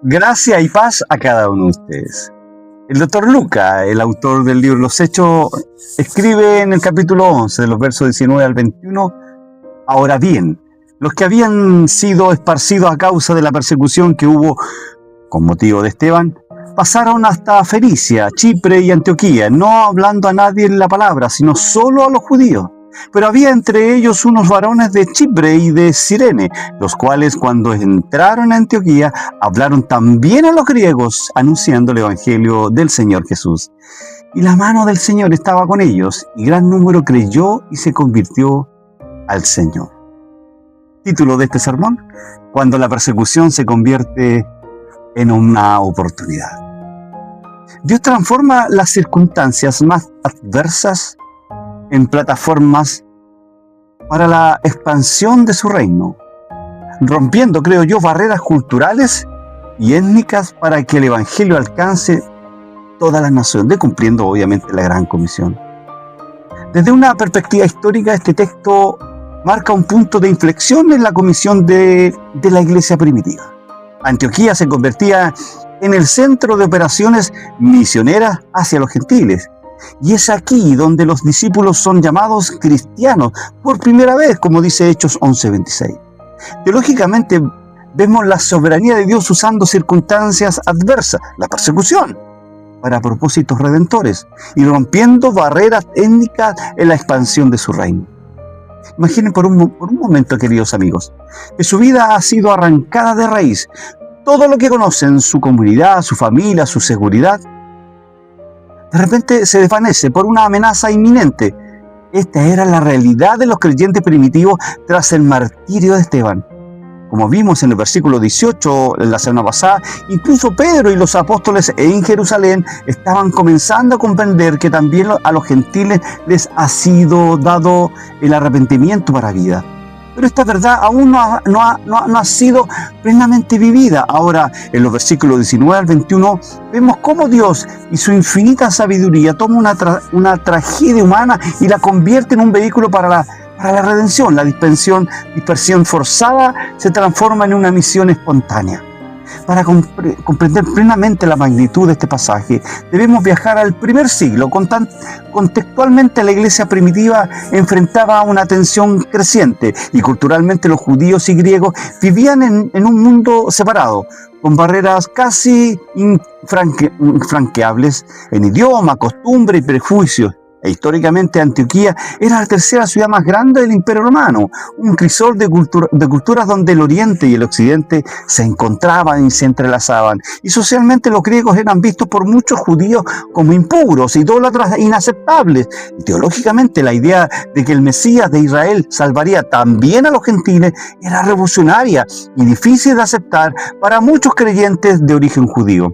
Gracia y paz a cada uno de ustedes. El doctor Lucas, el autor del libro Los Hechos, escribe en el capítulo 11, de los versos 19 al 21, ahora bien, los que habían sido esparcidos a causa de la persecución que hubo con motivo de Esteban, pasaron hasta Fenicia, Chipre y Antioquía, no hablando a nadie en la palabra, sino solo a los judíos. Pero había entre ellos unos varones de Chipre y de Cirene, los cuales cuando entraron a Antioquía hablaron también a los griegos, anunciando el evangelio del Señor Jesús. Y la mano del Señor estaba con ellos, y gran número creyó y se convirtió al Señor. Título de este sermón: cuando la persecución se convierte en una oportunidad. Dios transforma las circunstancias más adversas en plataformas para la expansión de su reino, rompiendo, creo yo, barreras culturales y étnicas para que el evangelio alcance toda la nación, cumpliendo obviamente la gran comisión. Desde una perspectiva histórica, este texto marca un punto de inflexión en la comisión de la iglesia primitiva. Antioquía se convertía en el centro de operaciones misioneras hacia los gentiles. Y es aquí donde los discípulos son llamados cristianos por primera vez, como dice Hechos 11:26. Teológicamente vemos la soberanía de Dios usando circunstancias adversas, la persecución, para propósitos redentores y rompiendo barreras étnicas en la expansión de su reino. Imaginen por un momento, queridos amigos, que su vida ha sido arrancada de raíz. Todo lo que conocen, su comunidad, su familia, su seguridad, de repente se desvanece por una amenaza inminente. Esta era la realidad de los creyentes primitivos tras el martirio de Esteban. Como vimos en el versículo 18, la semana pasada, incluso Pedro y los apóstoles en Jerusalén estaban comenzando a comprender que también a los gentiles les ha sido dado el arrepentimiento para vida. Pero esta verdad aún no ha sido plenamente vivida. Ahora, en los versículos 19 al 21, vemos cómo Dios y su infinita sabiduría toma una tragedia humana y la convierte en un vehículo para la redención. La dispersión forzada se transforma en una misión espontánea. Para comprender plenamente la magnitud de este pasaje, debemos viajar al primer siglo. Contextualmente, la iglesia primitiva enfrentaba una tensión creciente y culturalmente los judíos y griegos vivían en un mundo separado, con barreras casi infranqueables en idioma, costumbre y prejuicios. Históricamente Antioquía era la tercera ciudad más grande del Imperio Romano, un crisol de culturas donde el Oriente y el Occidente se encontraban y se entrelazaban. Y socialmente los griegos eran vistos por muchos judíos como impuros, idólatras e inaceptables. Y teológicamente la idea de que el Mesías de Israel salvaría también a los gentiles era revolucionaria y difícil de aceptar para muchos creyentes de origen judío.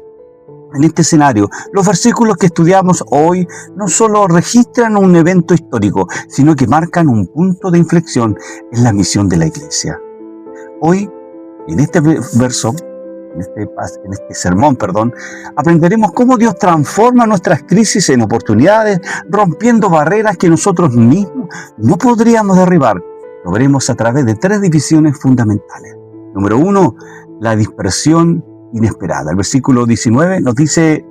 En este escenario, los versículos que estudiamos hoy no solo registran un evento histórico, sino que marcan un punto de inflexión en la misión de la iglesia. Hoy, en este verso, en este sermón, aprenderemos cómo Dios transforma nuestras crisis en oportunidades, rompiendo barreras que nosotros mismos no podríamos derribar. Lo veremos a través de 3 divisiones fundamentales. Número 1, la dispersión inesperada. El versículo 19 nos dice,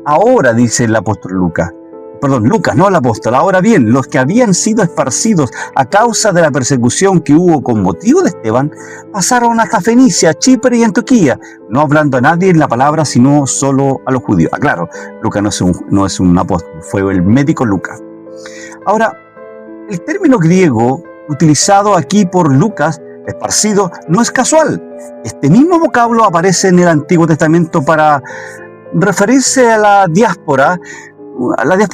ahora, dice el apóstol Lucas, no el apóstol, ahora bien, los que habían sido esparcidos a causa de la persecución que hubo con motivo de Esteban, pasaron hasta Fenicia, Chipre y Antioquía, no hablando a nadie en la palabra, sino solo a los judíos. Claro, Lucas no es un apóstol, fue el médico Lucas. Ahora, el término griego utilizado aquí por Lucas, esparcido, no es casual. Este mismo vocablo aparece en el Antiguo Testamento para referirse a la diáspora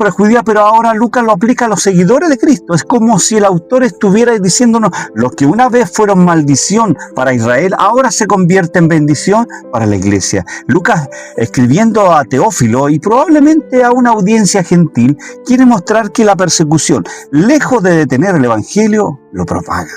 judía, pero ahora Lucas lo aplica a los seguidores de Cristo. Es como si el autor estuviera diciéndonos: los que una vez fueron maldición para Israel, ahora se convierte en bendición para la iglesia. Lucas, escribiendo a Teófilo y probablemente a una audiencia gentil, quiere mostrar que la persecución, lejos de detener el evangelio, lo propaga.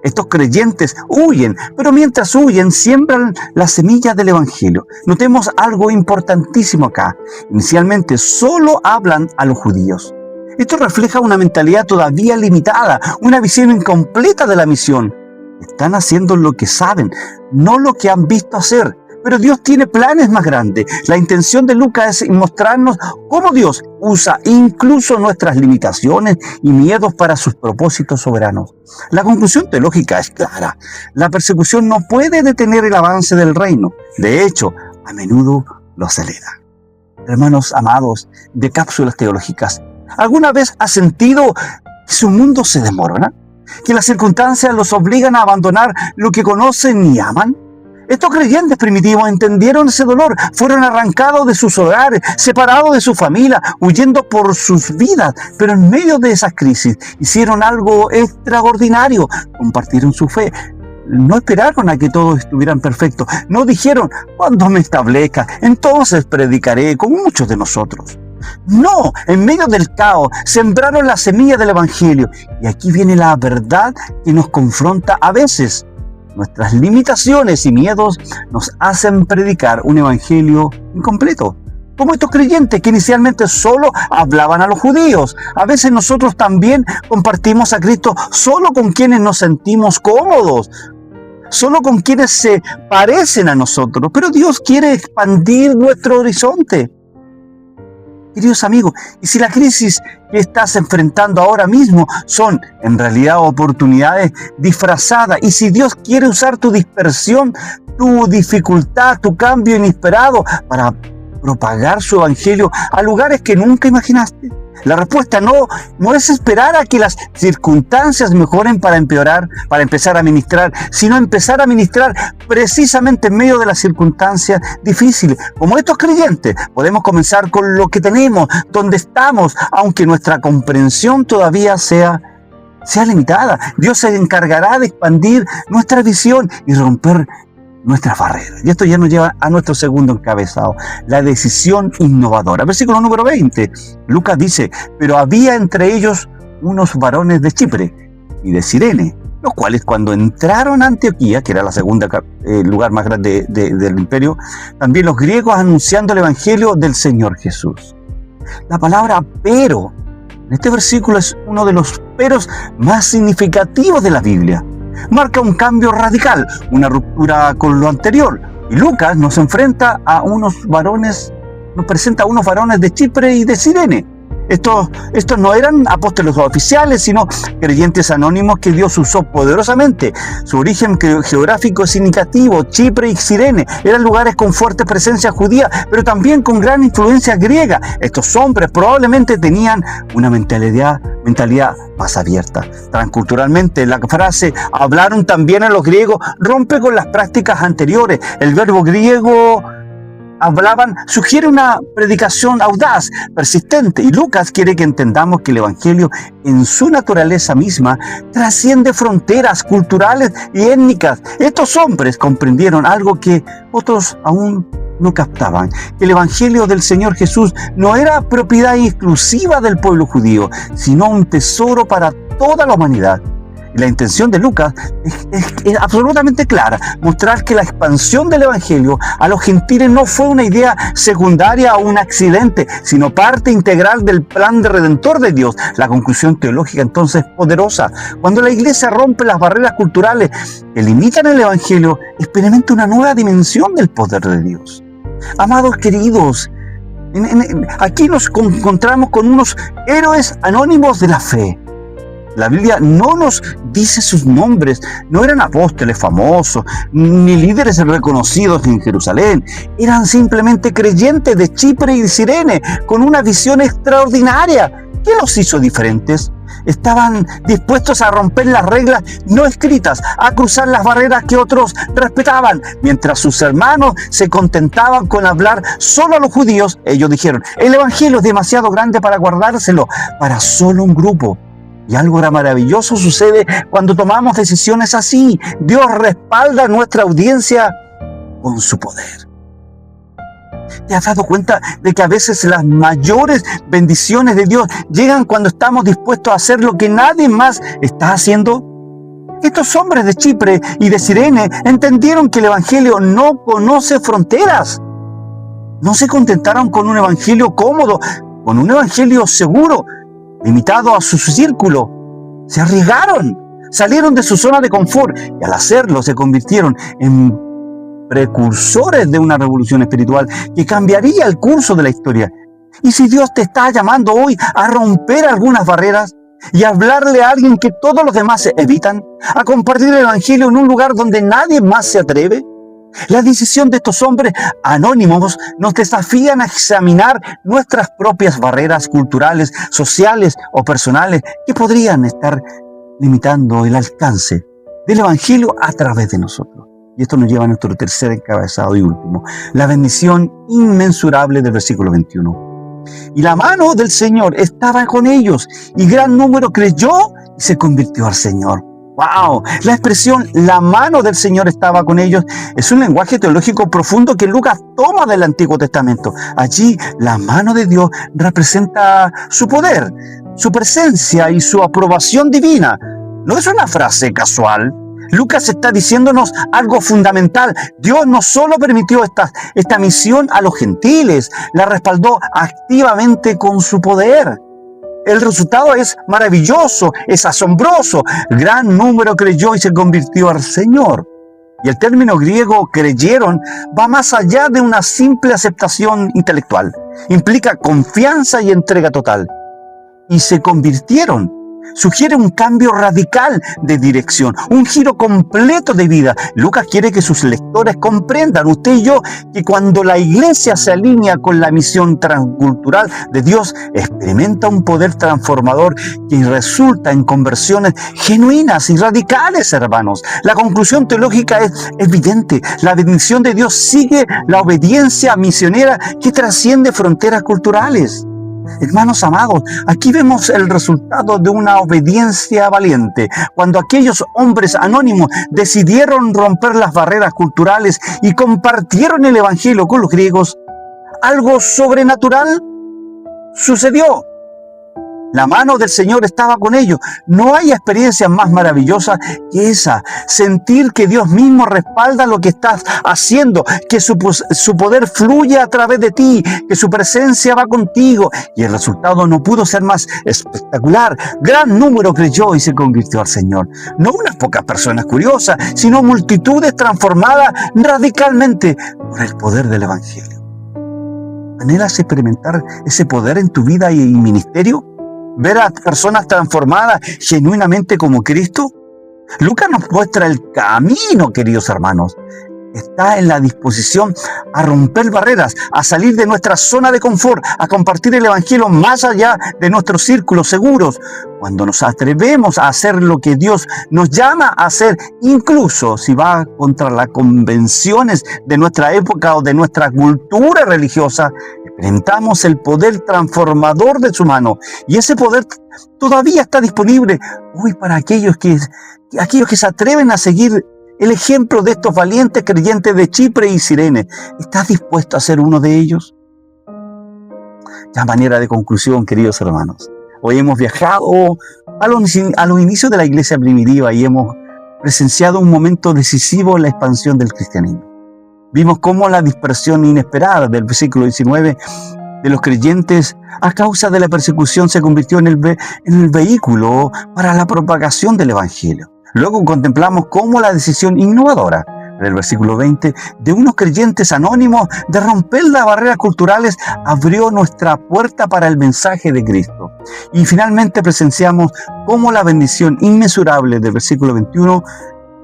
Estos creyentes huyen, pero mientras huyen, siembran las semillas del evangelio. Notemos algo importantísimo acá. Inicialmente solo hablan a los judíos. Esto refleja una mentalidad todavía limitada, una visión incompleta de la misión. Están haciendo lo que saben, no lo que han visto hacer. Pero Dios tiene planes más grandes. La intención de Lucas es mostrarnos cómo Dios usa incluso nuestras limitaciones y miedos para sus propósitos soberanos. La conclusión teológica es clara. La persecución no puede detener el avance del reino. De hecho, a menudo lo acelera. Hermanos amados de cápsulas teológicas, ¿alguna vez has sentido que su mundo se desmorona? ¿Que las circunstancias los obligan a abandonar lo que conocen y aman? Estos creyentes primitivos entendieron ese dolor, fueron arrancados de sus hogares, separados de su familia, huyendo por sus vidas, pero en medio de esas crisis hicieron algo extraordinario, compartieron su fe. No esperaron a que todos estuvieran perfectos, no dijeron, cuando me establezca, entonces predicaré con muchos de nosotros. No, en medio del caos, sembraron la semilla del Evangelio. Y aquí viene la verdad que nos confronta a veces. Nuestras limitaciones y miedos nos hacen predicar un evangelio incompleto. Como estos creyentes que inicialmente solo hablaban a los judíos. A veces nosotros también compartimos a Cristo solo con quienes nos sentimos cómodos, solo con quienes se parecen a nosotros. Pero Dios quiere expandir nuestro horizonte. Queridos amigos, y si la crisis que estás enfrentando ahora mismo son en realidad oportunidades disfrazadas, y si Dios quiere usar tu dispersión, tu dificultad, tu cambio inesperado para propagar su evangelio a lugares que nunca imaginaste, la respuesta no es esperar a que las circunstancias mejoren para empeorar, para empezar a ministrar, sino empezar a ministrar precisamente en medio de las circunstancias difíciles. Como estos creyentes, podemos comenzar con lo que tenemos, donde estamos, aunque nuestra comprensión todavía sea limitada. Dios se encargará de expandir nuestra visión y romper nuestras barreras. Y esto ya nos lleva a nuestro segundo encabezado, la decisión innovadora. Versículo número 20, Lucas dice, pero había entre ellos unos varones de Chipre y de Cirene, los cuales cuando entraron a Antioquía, que era la segunda lugar más grande del imperio, también los griegos anunciando el evangelio del Señor Jesús. La palabra pero en este versículo es uno de los peros más significativos de la Biblia. Marca un cambio radical, una ruptura con lo anterior. Y Lucas nos presenta a unos varones de Chipre y de Cirene. Estos no eran apóstoles oficiales, sino creyentes anónimos que Dios usó poderosamente. Su origen geográfico es significativo. Chipre y Cirene eran lugares con fuerte presencia judía, pero también con gran influencia griega. Estos hombres probablemente tenían una mentalidad más abierta. Transculturalmente, la frase hablaron también a los griegos rompe con las prácticas anteriores. El verbo griego hablaban sugiere una predicación audaz, persistente, y Lucas quiere que entendamos que el evangelio en su naturaleza misma trasciende fronteras culturales y étnicas. Estos hombres comprendieron algo que otros aún no captaban, que el evangelio del Señor Jesús no era propiedad exclusiva del pueblo judío, sino un tesoro para toda la humanidad. La intención de Lucas es absolutamente clara, mostrar que la expansión del evangelio a los gentiles no fue una idea secundaria o un accidente, sino parte integral del plan de redentor de Dios. La conclusión teológica entonces es poderosa. Cuando la iglesia rompe las barreras culturales que limitan el evangelio, experimenta una nueva dimensión del poder de Dios. Amados queridos, aquí nos encontramos con unos héroes anónimos de la fe. La Biblia no nos dice sus nombres, no eran apóstoles famosos, ni líderes reconocidos en Jerusalén. Eran simplemente creyentes de Chipre y de Cirene, con una visión extraordinaria. ¿Qué los hizo diferentes? Estaban dispuestos a romper las reglas no escritas, a cruzar las barreras que otros respetaban. Mientras sus hermanos se contentaban con hablar solo a los judíos, ellos dijeron, el evangelio es demasiado grande para guardárselo para solo un grupo. Y algo maravilloso sucede cuando tomamos decisiones así. Dios respalda a nuestra audiencia con su poder. ¿Te has dado cuenta de que a veces las mayores bendiciones de Dios llegan cuando estamos dispuestos a hacer lo que nadie más está haciendo? Estos hombres de Chipre y de Cirene entendieron que el evangelio no conoce fronteras. No se contentaron con un evangelio cómodo, con un evangelio seguro, limitado a su círculo. Se arriesgaron, salieron de su zona de confort y al hacerlo se convirtieron en precursores de una revolución espiritual que cambiaría el curso de la historia. Y si Dios te está llamando hoy a romper algunas barreras y a hablarle a alguien que todos los demás se evitan, a compartir el Evangelio en un lugar donde nadie más se atreve, la decisión de estos hombres anónimos nos desafían a examinar nuestras propias barreras culturales, sociales o personales que podrían estar limitando el alcance del Evangelio a través de nosotros. Y esto nos lleva a nuestro tercer encabezado y último, la bendición inmensurable del versículo 21. Y la mano del Señor estaba con ellos, y gran número creyó y se convirtió al Señor. ¡Wow! La expresión "la mano del Señor estaba con ellos" es un lenguaje teológico profundo que Lucas toma del Antiguo Testamento. Allí, la mano de Dios representa su poder, su presencia y su aprobación divina. No es una frase casual. Lucas está diciéndonos algo fundamental. Dios no solo permitió esta misión a los gentiles, la respaldó activamente con su poder. El resultado es maravilloso, es asombroso. Gran número creyó y se convirtió al Señor. Y el término griego "creyeron" va más allá de una simple aceptación intelectual. Implica confianza y entrega total. Y se convirtieron. Sugiere un cambio radical de dirección, un giro completo de vida. Lucas quiere que sus lectores comprendan, usted y yo, que cuando la iglesia se alinea con la misión transcultural de Dios, experimenta un poder transformador que resulta en conversiones genuinas y radicales, hermanos. La conclusión teológica es evidente. La bendición de Dios sigue la obediencia misionera que trasciende fronteras culturales. Hermanos amados, aquí vemos el resultado de una obediencia valiente. Cuando aquellos hombres anónimos decidieron romper las barreras culturales y compartieron el Evangelio con los griegos, algo sobrenatural sucedió. La mano del Señor estaba con ellos. No hay experiencia más maravillosa que esa. Sentir que Dios mismo respalda lo que estás haciendo, que su poder fluye a través de ti, que su presencia va contigo. Y el resultado no pudo ser más espectacular. Gran número creyó y se convirtió al Señor. No unas pocas personas curiosas, sino multitudes transformadas radicalmente por el poder del Evangelio. ¿Anhelas experimentar ese poder en tu vida y ministerio? ¿Ver a personas transformadas genuinamente como Cristo? Lucas nos muestra el camino, queridos hermanos. Está en la disposición a romper barreras, a salir de nuestra zona de confort, a compartir el Evangelio más allá de nuestros círculos seguros. Cuando nos atrevemos a hacer lo que Dios nos llama a hacer, incluso si va contra las convenciones de nuestra época o de nuestra cultura religiosa, experimentamos el poder transformador de su mano. Y ese poder todavía está disponible hoy para aquellos que se atreven a seguir el ejemplo de estos valientes creyentes de Chipre y Cirene. ¿Estás dispuesto a ser uno de ellos? Ya a manera de conclusión, queridos hermanos, hoy hemos viajado a los inicios de la iglesia primitiva y hemos presenciado un momento decisivo en la expansión del cristianismo. Vimos cómo la dispersión inesperada del versículo 19 de los creyentes a causa de la persecución se convirtió en el vehículo para la propagación del Evangelio. Luego contemplamos cómo la decisión innovadora del versículo 20 de unos creyentes anónimos de romper las barreras culturales abrió nuestra puerta para el mensaje de Cristo. Y finalmente presenciamos cómo la bendición inmensurable del versículo 21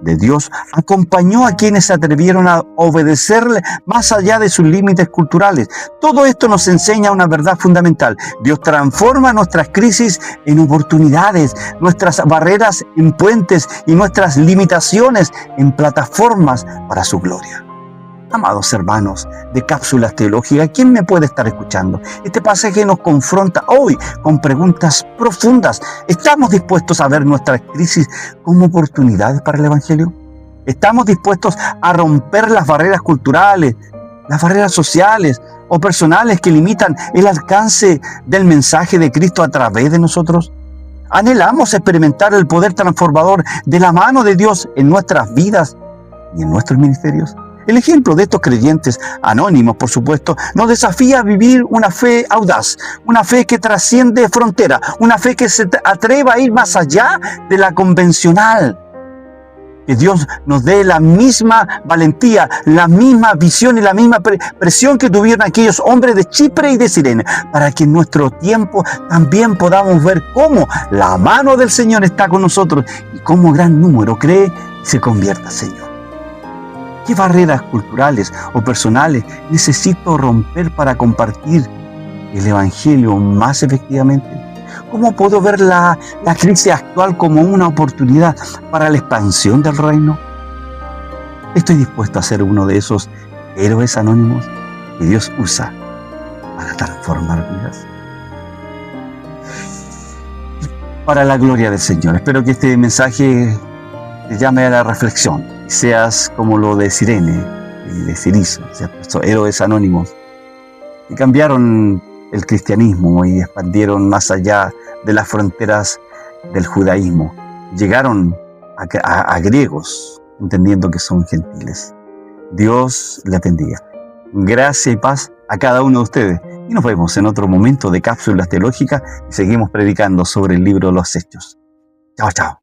de Dios acompañó a quienes se atrevieron a obedecerle más allá de sus límites culturales. Todo esto nos enseña una verdad fundamental. Dios transforma nuestras crisis en oportunidades, nuestras barreras en puentes y nuestras limitaciones en plataformas para su gloria. Amados hermanos de Cápsulas Teológicas, ¿quién me puede estar escuchando? Este pasaje nos confronta hoy con preguntas profundas. ¿Estamos dispuestos a ver nuestras crisis como oportunidades para el Evangelio? ¿Estamos dispuestos a romper las barreras culturales, las barreras sociales o personales que limitan el alcance del mensaje de Cristo a través de nosotros? ¿Anhelamos experimentar el poder transformador de la mano de Dios en nuestras vidas y en nuestros ministerios? El ejemplo de estos creyentes anónimos, por supuesto, nos desafía a vivir una fe audaz, una fe que trasciende fronteras, una fe que se atreva a ir más allá de la convencional. Que Dios nos dé la misma valentía, la misma visión y la misma presión que tuvieron aquellos hombres de Chipre y de Cirene, para que en nuestro tiempo también podamos ver cómo la mano del Señor está con nosotros y cómo gran número cree y se convierta, Señor. ¿Qué barreras culturales o personales necesito romper para compartir el Evangelio más efectivamente? ¿Cómo puedo ver la crisis actual como una oportunidad para la expansión del reino? Estoy dispuesto a ser uno de esos héroes anónimos que Dios usa para transformar vidas. Para la gloria del Señor. Espero que este mensaje te llame a la reflexión y seas como lo de Cirene y de Cirizo, ¿cierto? Estos héroes anónimos que cambiaron el cristianismo y expandieron más allá de las fronteras del judaísmo. Llegaron a griegos, entendiendo que son gentiles. Dios les bendiga. Gracia y paz a cada uno de ustedes. Y nos vemos en otro momento de cápsulas teológicas y seguimos predicando sobre el libro de los Hechos. Chao, chao.